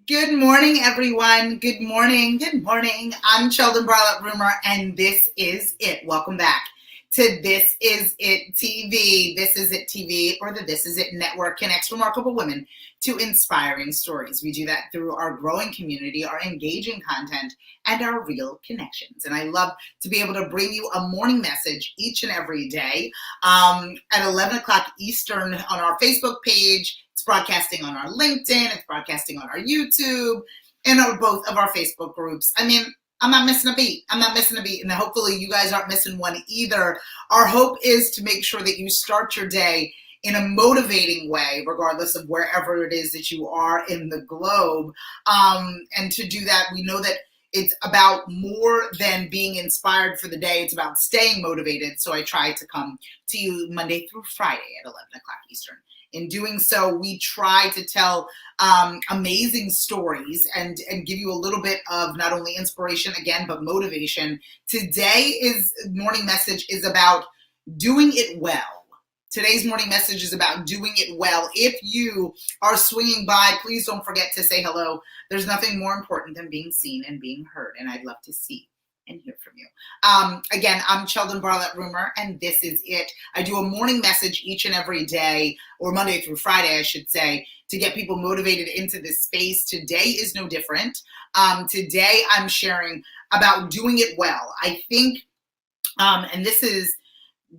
Good morning, everyone. Good morning. Good morning. I'm Sheldon Barlett Rumor, and this is it. Welcome back to This Is It TV. This Is It TV, or the This Is It Network, connects remarkable women to inspiring stories. We do that through our growing community, our engaging content, and our real connections. And I love to be able to bring you a morning message each and every day at 11 o'clock Eastern on our Facebook page. It's broadcasting on our LinkedIn, it's broadcasting on our YouTube, and on both of our Facebook groups. I mean, I'm not missing a beat. And hopefully you guys aren't missing one either. Our hope is to make sure that you start your day in a motivating way, regardless of wherever it is that you are in the globe. And to do that, we know that it's about more than being inspired for the day. It's about staying motivated. So I try to come to you Monday through Friday at 11 o'clock Eastern. In doing so, we try to tell amazing stories and give you a little bit of not only inspiration again, but motivation. Today's morning message is about doing it well. Today's morning message is about doing it well. If you are swinging by, please don't forget to say hello. There's nothing more important than being seen and being heard, and I'd love to see and hear from you. Again, I'm Sheldon Barlett Rumor, and this is it. I do a morning message each and every day, or Monday through Friday, I should say, to get people motivated into this space. Today is no different. Today I'm sharing about doing it well. I think, and this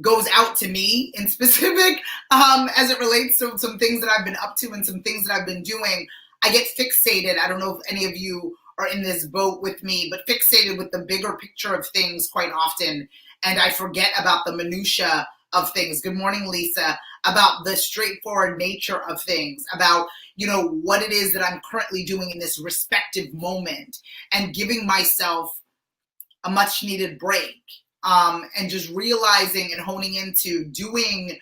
goes out to me in specific as it relates to some things that I've been up to and some things that I've been doing. I get fixated. I don't know if any of you are in this boat with me, but fixated with the bigger picture of things quite often. And I forget about the minutia of things. Good morning, Lisa. About the straightforward nature of things, about, what it is that I'm currently doing in this respective moment, and giving myself a much needed break. And just realizing and honing into doing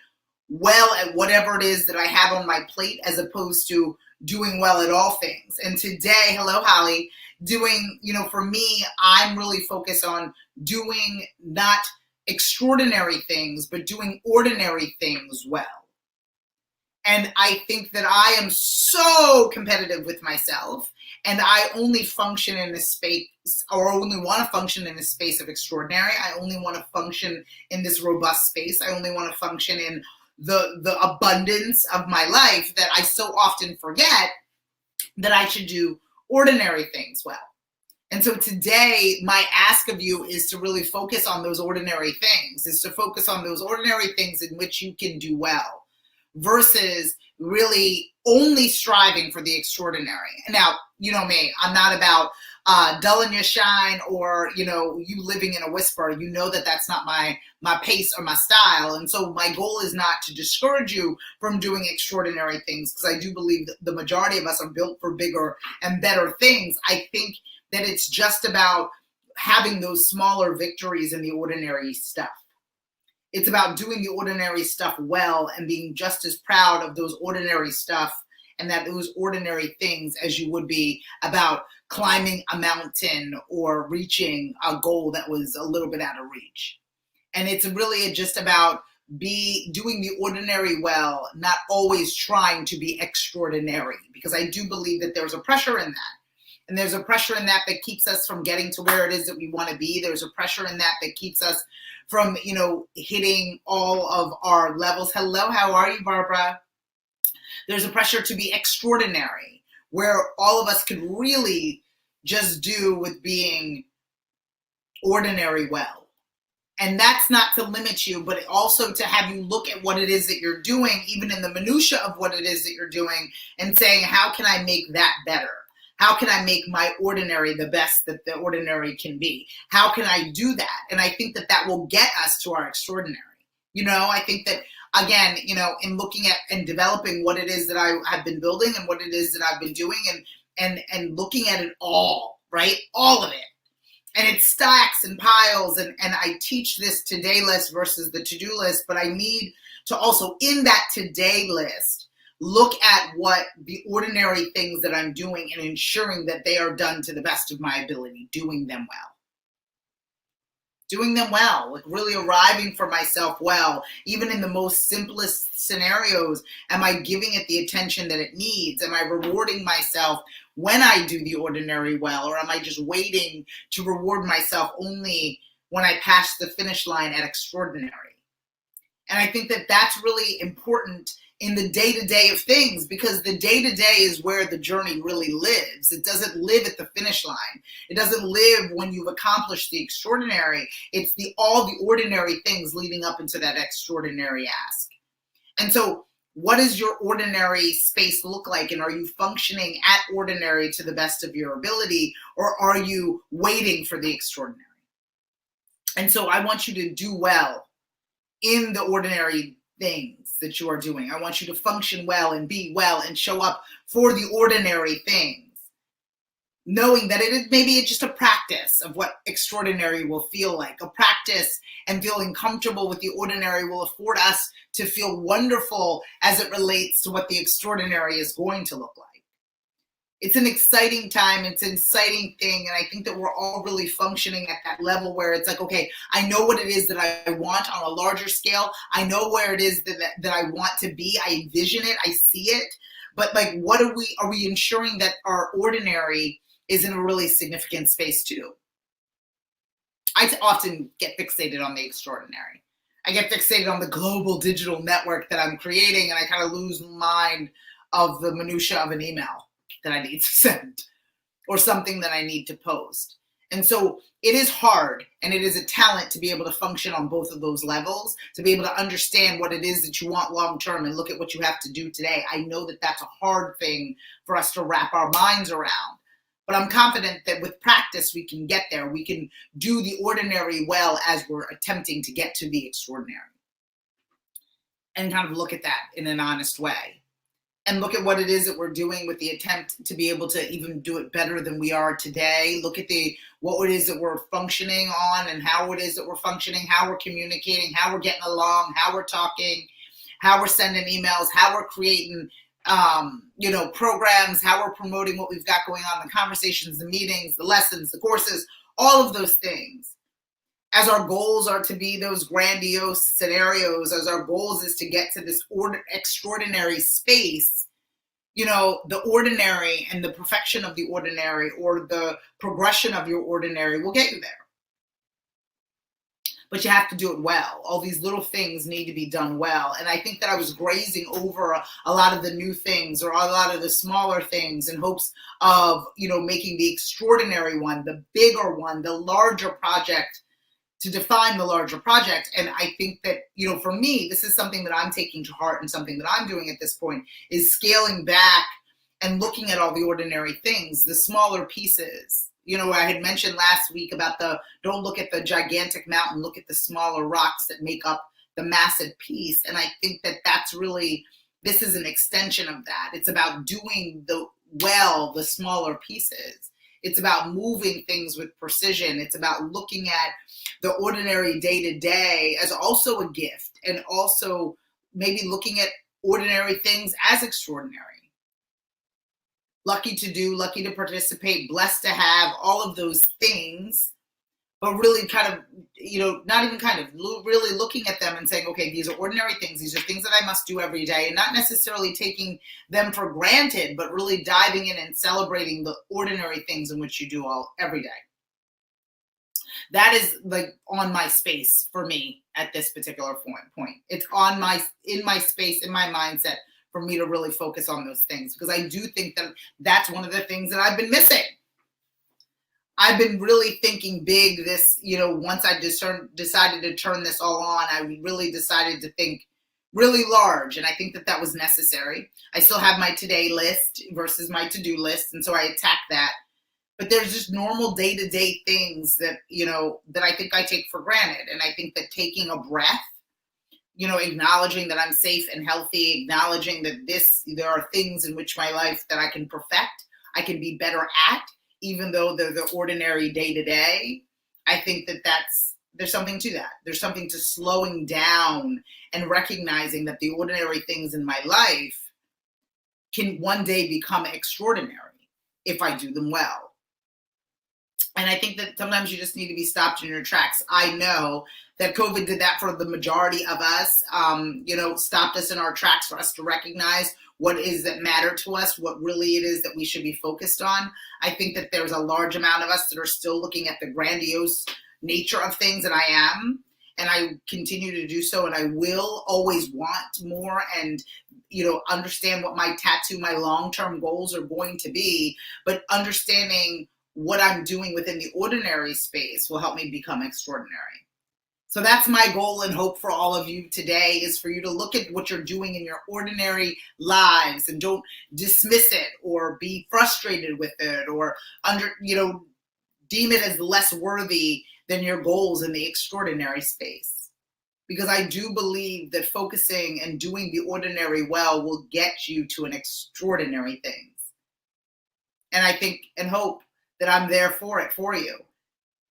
well at whatever it is that I have on my plate, as opposed to doing well at all things. And today, hello, Holly, for me, I'm really focused on doing not extraordinary things, but doing ordinary things well. And I think that I am so competitive with myself, and I only function in a space, or only want to function in a space of extraordinary. I only want to function in this robust space. I only want to function in the abundance of my life, that I so often forget that I should do ordinary things well. And so today, my ask of you is to really focus on those ordinary things, is to focus on those ordinary things in which you can do well, versus really only striving for the extraordinary. Now, you know me, I'm not about dulling your shine, or, you living in a whisper. You know that that's not my pace or my style. And so my goal is not to discourage you from doing extraordinary things, because I do believe that the majority of us are built for bigger and better things. I think that it's just about having those smaller victories in the ordinary stuff. It's about doing the ordinary stuff well and being just as proud of those ordinary stuff and those ordinary things as you would be about climbing a mountain or reaching a goal that was a little bit out of reach. And it's really just about doing the ordinary well, not always trying to be extraordinary, because I do believe that there's a pressure in that. And there's a pressure in that keeps us from getting to where it is that we want to be. There's a pressure in that keeps us from, hitting all of our levels. Hello, how are you, Barbara? There's a pressure to be extraordinary, where all of us could really just do with being ordinary well. And that's not to limit you, but also to have you look at what it is that you're doing, even in the minutia of what it is that you're doing, and saying, how can I make that better? How can I make my ordinary the best that the ordinary can be? How can I do that? And I think that will get us to our extraordinary. I think that, again, in looking at and developing what it is that I have been building and what it is that I've been doing, and looking at it all, right? All of it. And it stacks and piles, and I teach this today list versus the to-do list, but I need to also, in that today list, look at what the ordinary things that I'm doing and ensuring that they are done to the best of my ability, doing them well. doing them well, like really arriving for myself well, even in the most simplest scenarios. Am I giving it the attention that it needs? Am I rewarding myself when I do the ordinary well, or am I just waiting to reward myself only when I pass the finish line at extraordinary? And I think that that's really important in the day-to-day of things, because the day-to-day is where the journey really lives. It doesn't live at the finish line. It doesn't live when you've accomplished the extraordinary. It's all the ordinary things leading up into that extraordinary ask. And so what does your ordinary space look like? And are you functioning at ordinary to the best of your ability, or are you waiting for the extraordinary? And so I want you to do well in the ordinary things that you are doing. I want you to function well and be well and show up for the ordinary things, knowing that maybe it's just a practice of what extraordinary will feel like. A practice and feeling comfortable with the ordinary will afford us to feel wonderful as it relates to what the extraordinary is going to look like. It's an exciting time. It's an exciting thing. And I think that we're all really functioning at that level where it's like, okay, I know what it is that I want on a larger scale. I know where it is that I want to be. I envision it. I see it. But like, what are we ensuring that our ordinary is in a really significant space too? I often get fixated on the extraordinary. I get fixated on the global digital network that I'm creating, and I kind of lose mind of the minutia of an email that I need to send, or something that I need to post. And so it is hard, and it is a talent to be able to function on both of those levels, to be able to understand what it is that you want long-term and look at what you have to do today. I know that that's a hard thing for us to wrap our minds around, but I'm confident that with practice, we can get there. We can do the ordinary well as we're attempting to get to the extraordinary, and kind of look at that in an honest way. And look at what it is that we're doing with the attempt to be able to even do it better than we are today. Look at what it is that we're functioning on, and how it is that we're functioning, how we're communicating, how we're getting along, how we're talking, how we're sending emails, how we're creating programs, how we're promoting what we've got going on, the conversations, the meetings, the lessons, the courses, all of those things. As our goals are to be those grandiose scenarios, as our goals is to get to this extraordinary space, the ordinary and the perfection of the ordinary, or the progression of your ordinary, will get you there. But you have to do it well. All these little things need to be done well. And I think that I was grazing over a lot of the new things, or a lot of the smaller things, in hopes of, making the extraordinary one, the bigger one, the larger project, to define the larger project. And I think that, for me, this is something that I'm taking to heart, and something that I'm doing at this point, is scaling back and looking at all the ordinary things, the smaller pieces. I had mentioned last week about don't look at the gigantic mountain, look at the smaller rocks that make up the massive piece. And I think that that's really, this is an extension of that. It's about doing the smaller pieces. It's about moving things with precision. It's about looking at the ordinary day-to-day as also a gift, and also maybe looking at ordinary things as extraordinary. Lucky to do, lucky to participate, blessed to have, all of those things, but really kind of, not even kind of, really looking at them and saying, okay, these are ordinary things. These are things that I must do every day, and not necessarily taking them for granted, but really diving in and celebrating the ordinary things in which you do every day. That is like on my space for me at this particular point. It's in my space, in my mindset, for me to really focus on those things, because I do think that that's one of the things that I've been missing. I've been really thinking big this, once I decided to turn this all on, I really decided to think really large. And I think that was necessary. I still have my today list versus my to-do list. And so I attack that. But there's just normal day-to-day things that, that I think I take for granted. And I think that taking a breath, acknowledging that I'm safe and healthy, acknowledging that there are things in which my life that I can perfect, I can be better at, even though they're the ordinary day-to-day. I think that there's something to that. There's something to slowing down and recognizing that the ordinary things in my life can one day become extraordinary if I do them well. And I think that sometimes you just need to be stopped in your tracks. I know that COVID did that for the majority of us, stopped us in our tracks for us to recognize what is that matter to us, what really it is that we should be focused on. I think that there's a large amount of us that are still looking at the grandiose nature of things, and I am. And I continue to do so, and I will always want more and, understand what my long-term goals are going to be, but understanding what I'm doing within the ordinary space will help me become extraordinary. So that's my goal and hope for all of you today, is for you to look at what you're doing in your ordinary lives and don't dismiss it or be frustrated with it or deem it as less worthy than your goals in the extraordinary space. Because I do believe that focusing and doing the ordinary well will get you to an extraordinary things. And I think and hope that I'm there for it for you.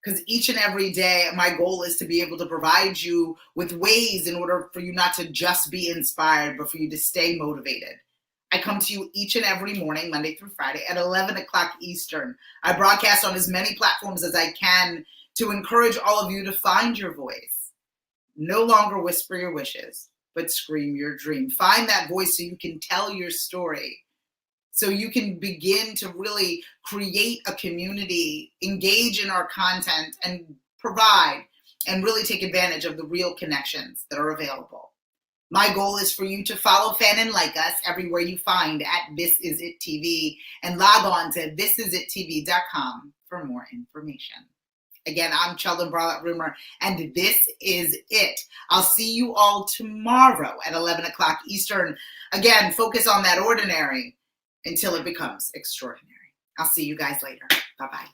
Because each and every day, my goal is to be able to provide you with ways in order for you not to just be inspired, but for you to stay motivated. I come to you each and every morning, Monday through Friday, at 11 o'clock Eastern. I broadcast on as many platforms as I can to encourage all of you to find your voice. No longer whisper your wishes, but scream your dream. Find that voice so you can tell your story. So you can begin to really create a community, engage in our content, and provide and really take advantage of the real connections that are available. My goal is for you to follow, fan, and like us everywhere you find at This Is It TV, and log on to thisisItTV.com for more information. Again, I'm Sheldon Barlett-Rumer, and this is it. I'll see you all tomorrow at 11 o'clock Eastern. Again, focus on that ordinary until it becomes extraordinary. I'll see you guys later. Bye-bye.